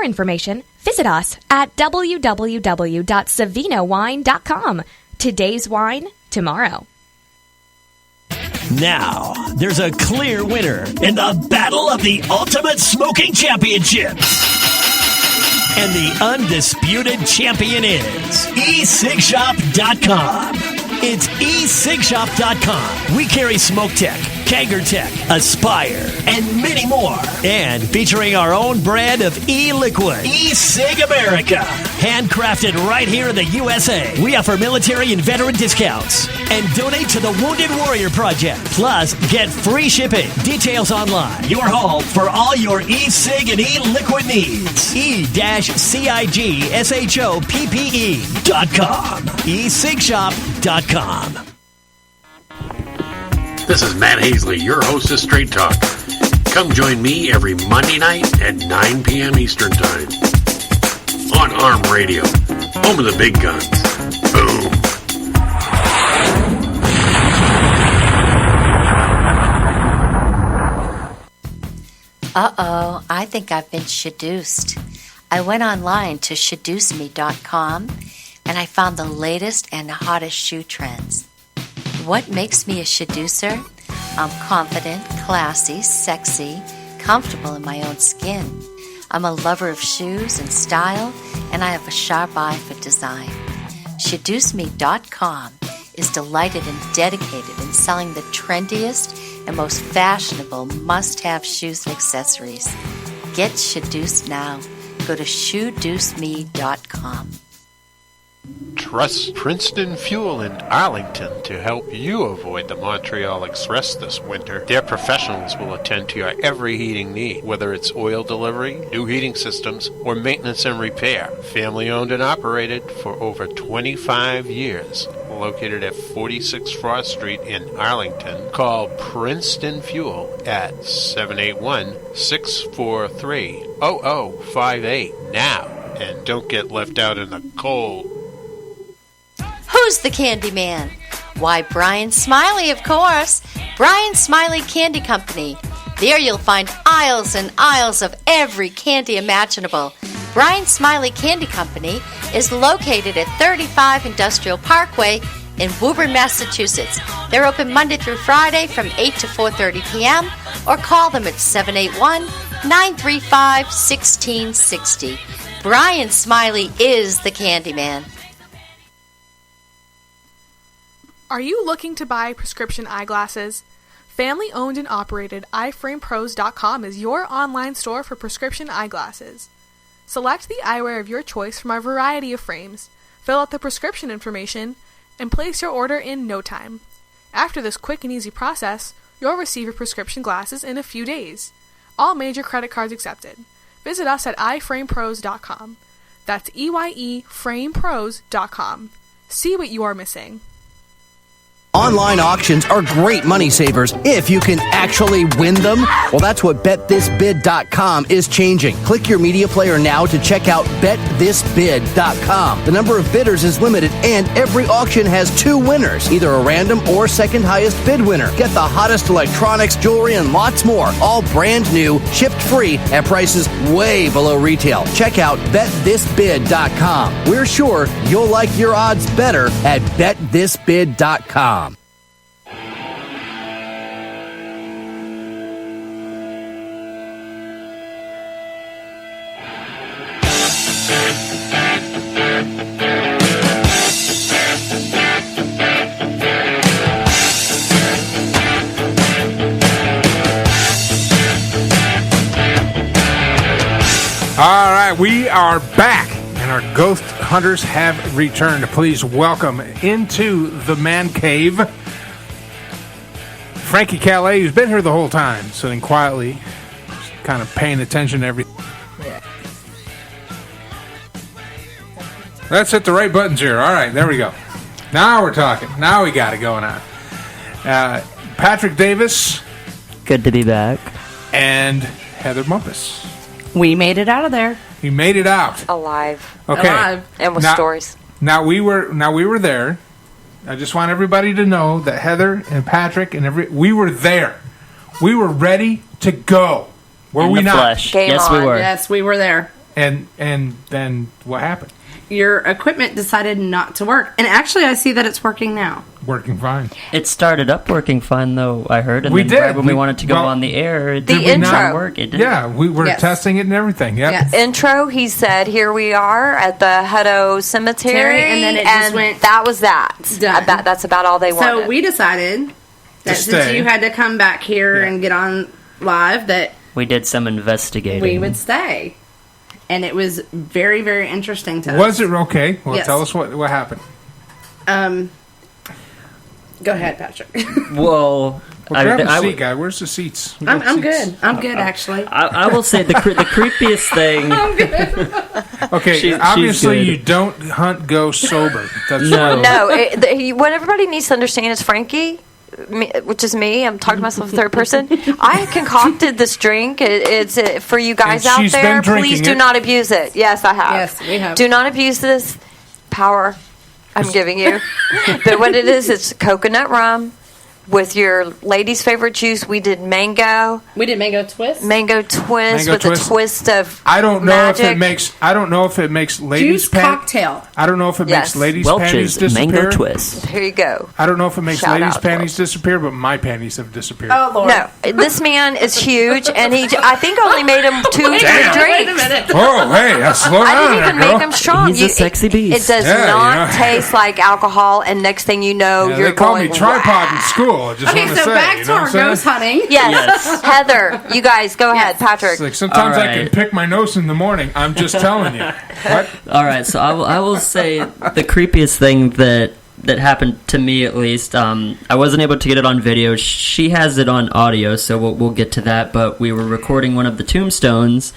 information, visit us at www.savinowine.com. Today's wine, tomorrow. Now, there's a clear winner in the battle of the Ultimate Smoking Championships. And the undisputed champion is eCigShop.com. It's eCigShop.com. We carry Smoke Tech, Kager Tech, Aspire, and many more. And featuring our own brand of e-liquid, eCig America. Handcrafted right here in the USA. We offer military and veteran discounts. And donate to the Wounded Warrior Project. Plus, get free shipping. Details online. Your home for all your e-cig and e-liquid needs. e-cigShop.com. eCigShop.com. This is Matt Hazley, your host of Straight Talk. Come join me every Monday night at 9 p.m. Eastern Time on ARM Radio, home of the big guns. Boom. Uh-oh, I think I've been seduced. I went online to seduceme.com and I found the latest and hottest shoe trends. What makes me a seducer? I'm confident, classy, sexy, comfortable in my own skin. I'm a lover of shoes and style, and I have a sharp eye for design. seduceme.com is delighted and dedicated in selling the trendiest and most fashionable must-have shoes and accessories. Get seduced now. Go to shoeduceme.com. Trust Princeton Fuel in Arlington to help you avoid the Montreal Express this winter. Their professionals will attend to your every heating need, whether it's oil delivery, new heating systems, or maintenance and repair. Family owned and operated for over 25 years. Located at 46 Frost Street in Arlington. Call Princeton Fuel at 781-643-0058 now. And don't get left out in the cold. Who's the candy man? Why, Brian Smiley, of course. Brian Smiley Candy Company. There you'll find aisles and aisles of every candy imaginable. Brian Smiley Candy Company is located at 35 Industrial Parkway in Woburn, Massachusetts. They're open Monday through Friday from 8 to 4:30 p.m. or call them at 781-935-1660. Brian Smiley is the candy man. Are you looking to buy prescription eyeglasses? Family owned and operated EyeFramePros.com is your online store for prescription eyeglasses. Select the eyewear of your choice from our variety of frames, fill out the prescription information, and place your order in no time. After this quick and easy process, you'll receive your prescription glasses in a few days. All major credit cards accepted. Visit us at EyeFramePros.com. That's EYEFramePros.com. See what you are missing. Online auctions are great money savers if you can actually win them. Well, that's what BetThisBid.com is changing. Click your media player now to check out BetThisBid.com. The number of bidders is limited, and every auction has two winners, either a random or second highest bid winner. Get the hottest electronics, jewelry, and lots more, all brand new, shipped free, at prices way below retail. Check out BetThisBid.com. We're sure you'll like your odds better at BetThisBid.com. All right, we are back, and our ghost hunters have returned. Please welcome into the man cave Frankie Calais, who's been here the whole time, sitting quietly, just kind of paying attention to everything. Let's hit the right buttons here. All right, there we go. Now we're talking. Now we got it going on. Patrick Davis. Good to be back. And Heather Bumpus. We made it out of there. We made it out. Alive. Okay. Alive. And with stories. Now we were there. I just want everybody to know that Heather and Patrick and we were there. We were ready to go. Were we not? Flesh. Yes, we were. Yes, we were there. And then what happened? Your equipment decided not to work. And actually, I see that it's working now. Working fine. It started up working fine, though, I heard. And We then did. right when we wanted to go on the air, it did not work. It did. Yeah, we were testing it and everything. Yep. Intro, he said, here we are at the Hutto Cemetery. And then it just went... That was that. Done. That's about all they wanted. So we decided that since you had to come back here and get on live, that we did some investigating. we would stay. And it was very, very interesting to us. Was it okay? Well, Yes. tell us what happened. Go ahead, Patrick. Well, grab a seat, guy. Where's the seats? I'm good. I'm good, actually. I will say the creepiest thing. I'm good. Okay, obviously you don't hunt ghosts sober. That's what everybody needs to understand is Frankie, which is me. I'm talking to myself in third person. I concocted this drink. It's for you guys And out she's there. been drinking Please do it. not abuse it. Yes, I have. Yes, we have. Do not abuse this power I'm giving you. But what it is, it's coconut rum with your lady's favorite juice. We did mango. We did mango twist. Mango twist with a twist of I don't know magic. if it makes. I don't know if it makes ladies' Juice cocktail. I don't know if it Yes. makes ladies' Welch's panties disappear. mango twist. Here you go. I don't know if it makes Shout ladies' out, panties disappear, but my panties have disappeared. Oh, Lord. No, this man is huge, and I think only made him 2 or 3 Damn. drinks. Wait a minute. Oh, hey, slow I down didn't even there, girl. make him strong. He's a sexy beast. It does Yeah, not you know. taste like alcohol, and next thing you know, Yeah, you're they call going, me tripod in "Wow." school. I just Okay, want to so say, back you to know our what I'm saying? ghost hunting. Yes. Heather, you guys, go ahead, Patrick. It's like sometimes All I can right. pick my nose in the morning. I'm just telling you. What? All right, so I will say the creepiest thing that happened to me, at least. I wasn't able to get it on video. She has it on audio, so we'll get to that. But we were recording one of the tombstones,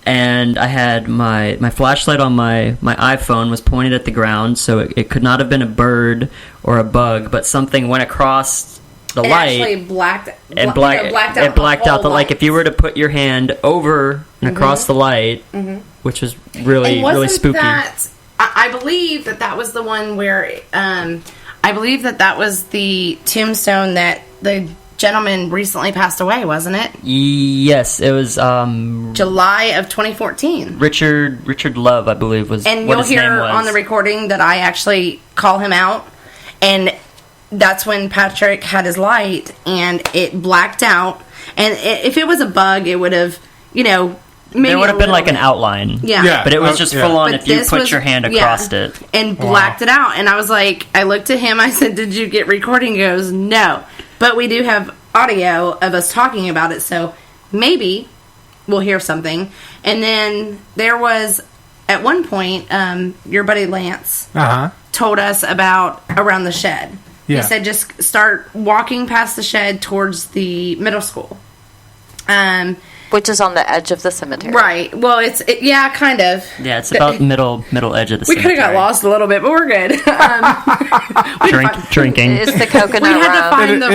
and I had my flashlight on my iPhone was pointed at the ground, so it could not have been a bird or a bug, but something went across the light. Actually blacked And blacked out. it blacked out the whole like if you were to put your hand over and across the light, which was really And wasn't really spooky. I believe that was the one where I believe that was the tombstone that the gentleman recently passed away, wasn't it? Yes, it was July of 2014. Richard Love, I believe, was And what you'll his name hear was. on the recording that I actually call him out, and that's when Patrick had his light and it blacked out. And if it was a bug, it would have, maybe there would have been like bit. an outline. Yeah. But it was just full on But if you this put was- your hand across it. And blacked it out. And I was like, I looked at him, I said, did you get recording? He goes, no. But we do have audio of us talking about it, so maybe we'll hear something. And then there was, at one point, your buddy Lance told us about around the shed. Yeah. He said just start walking past the shed towards the middle school. Which is on the edge of the cemetery. Right. Well, yeah, kind of. Yeah, it's about middle edge of the We could cemetery. have got lost a little bit, but we're good. Drinking. It's the coconut We had to rum. find the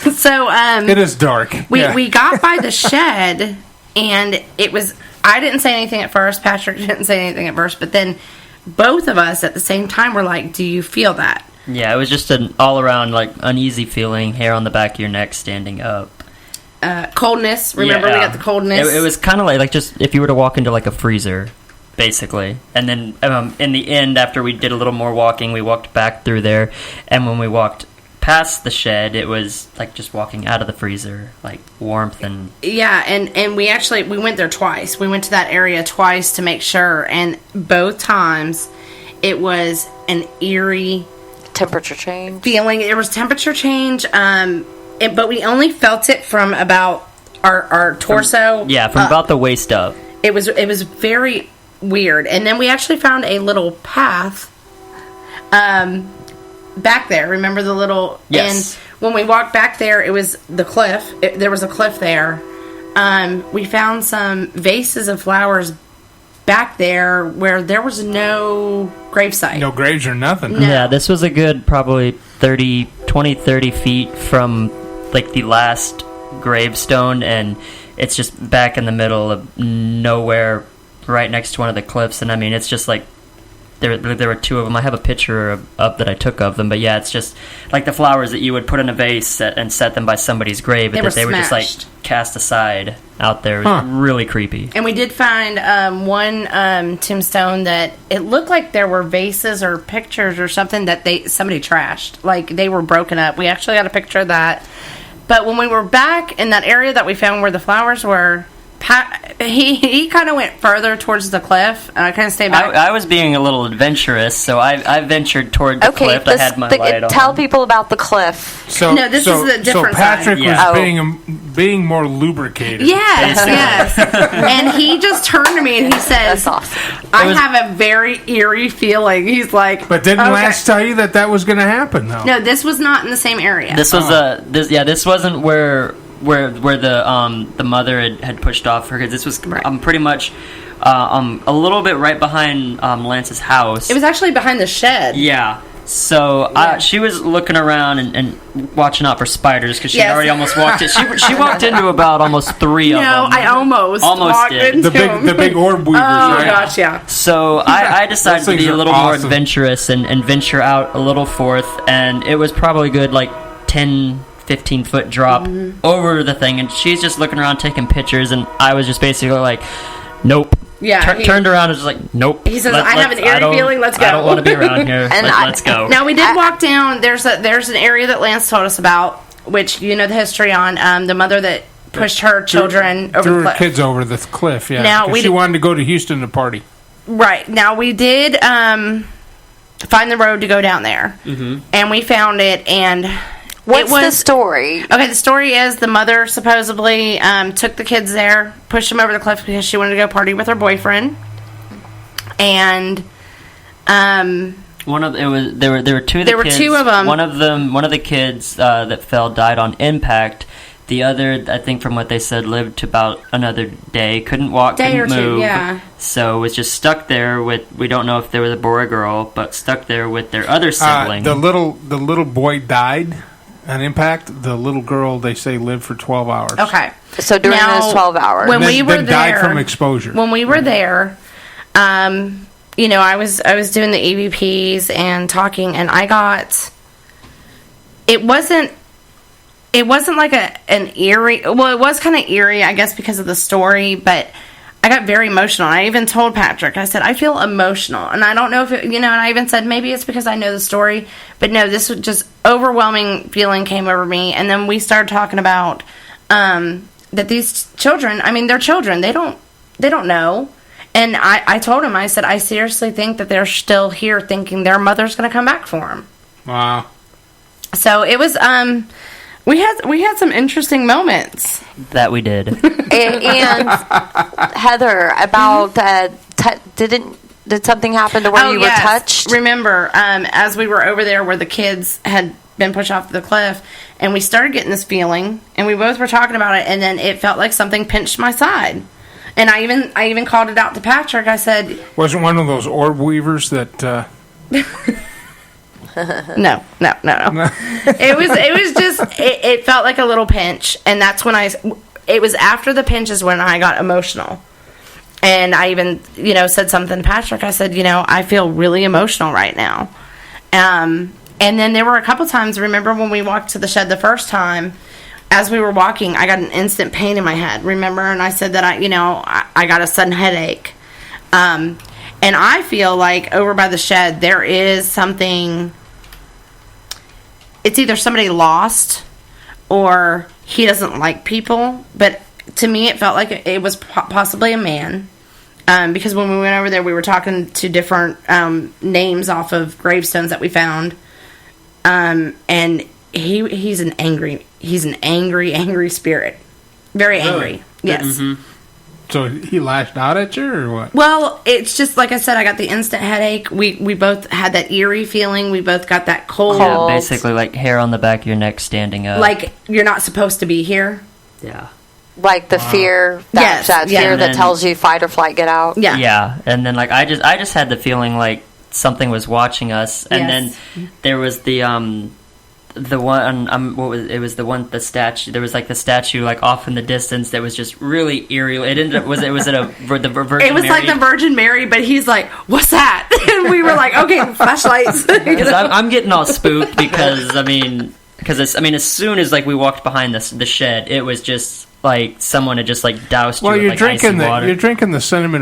road. So, It is dark. we got by the shed, and it was. I didn't say anything at first. Patrick didn't say anything at first, but then both of us at the same time were like, "Do you feel that?" Yeah, it was just an all-around like uneasy feeling, hair on the back of your neck standing up. Coldness. Remember, we got the coldness. It was kind of like just if you were to walk into like a freezer, basically. And then in the end, after we did a little more walking, we walked back through there, and when we walked past the shed, it was like just walking out of the freezer, like warmth and Yeah, and we went there twice. We went to that area twice to make sure, and both times it was an eerie Temperature change. feeling. There was temperature change, but we only felt it from about our torso. from about the waist up. It was very weird, and then we actually found a little path back there. Remember the little? Yes. And when we walked back there, it was the cliff. There was a cliff there. We found some vases of flowers back there where there was no gravesite. No graves or nothing. No. Yeah, this was a good probably 30 feet from like the last gravestone, and it's just back in the middle of nowhere, right next to one of the cliffs. And I mean, it's just like there were two of them. I have a picture up that I took of them, but yeah, it's just like the flowers that you would put in a vase and set them by somebody's grave, but they were just like cast aside out there. It was really creepy. And we did find one tombstone that it looked like there were vases or pictures or something that somebody trashed. Like they were broken up. We actually got a picture of that. But when we were back in that area that we found where the flowers were, he kind of went further towards the cliff, and I kind of stayed back. I was being a little adventurous, so I ventured toward the cliff. I had my light on. Tell people about the cliff. No, this is a different So Patrick side. was being more lubricated. Yes. And he just turned to me and he says, I have a very eerie feeling. He's like... But didn't Lance tell you that was going to happen, though? No, this was not in the same area. This was this wasn't where the mother had pushed off her kids. This was pretty much a little bit right behind Lance's house. It was actually behind the shed. Yeah. So she was looking around and watching out for spiders because she had already almost walked in. She walked into about almost 3 of them. No, I almost walked did. into the big orb weavers, right? Oh, gosh, yeah. So I decided to be a little more adventurous and venture out a little forth, and it was probably good 10-15-foot drop over the thing, and she's just looking around taking pictures, and I was just basically like, nope. Yeah, turned around and was like, nope. He says, I have an eerie feeling, let's go. I don't want to be around here. Let's go. Now, we did walk down. There's an area that Lance told us about, which you know the history on, the mother that pushed her children over the cliff. Threw her kids over the cliff, yeah. Now, she wanted to go to Houston to party. Right. Now, we did find the road to go down there, and we found it, and... What's the story? Okay, the story is the mother supposedly took the kids there, pushed them over the cliff because she wanted to go party with her boyfriend, and there were two. There were two of them. One of the kids that fell died on impact. The other, I think, from what they said, lived to about another day. Couldn't walk, couldn't move. Yeah. So was just stuck there with. We don't know if there was a boy or girl, but stuck there with their other sibling. The little boy died. On impact, the little girl, they say, lived for 12 hours. Okay. So during those 12 hours. When we were there... died from exposure. When we were there, I was doing the EVPs and talking, and I got... It wasn't like an eerie... Well, it was kind of eerie, I guess, because of the story, but... I got very emotional. I even told Patrick, I said, I feel emotional. And I don't know if and I even said, maybe it's because I know the story. But no, this was just overwhelming feeling came over me. And then we started talking about that these children, they're children. They don't know. And I told him, I said, I seriously think that they're still here thinking their mother's going to come back for them. Wow. So it was, we had some interesting moments. That we did. and Heather, about did something happen to where you were touched? Remember, as we were over there where the kids had been pushed off the cliff, and we started getting this feeling, and we both were talking about it, and then it felt like something pinched my side. And I even called it out to Patrick. I said, wasn't one of those orb weavers that No. It was just it felt like a little pinch, and that's when it was after the pinch is when I got emotional. And I even, said something to Patrick. I said, I feel really emotional right now. And then there were a couple times, remember when we walked to the shed the first time, as we were walking, I got an instant pain in my head, remember? And I said that I got a sudden headache. And I feel like over by the shed, there is something, it's either somebody lost or he doesn't like people, but to me it felt like it was possibly a man, because when we went over there we were talking to different names off of gravestones that we found, and he's an angry spirit, very angry. Yes. Mm-hmm. So he lashed out at you, or what? Well, it's just like I said, I got the instant headache. We both had that eerie feeling. We both got that cold. Yeah, basically like hair on the back of your neck standing up. Like you're not supposed to be here. Yeah. Like the fear, that fear that tells you fight or flight, get out. Yeah. Yeah, and then like I just had the feeling like something was watching us, and then there was the the one it was the statue. There was like the statue like off in the distance that was just really eerie. It ended up the Virgin It was Mary? like the Virgin Mary, but he's like, "What's that?" And we were like, "Okay, flashlights." Because I'm getting all spooked because as soon as like we walked behind the shed, it was just like someone had just like doused you with like icy water. You're drinking the cinnamon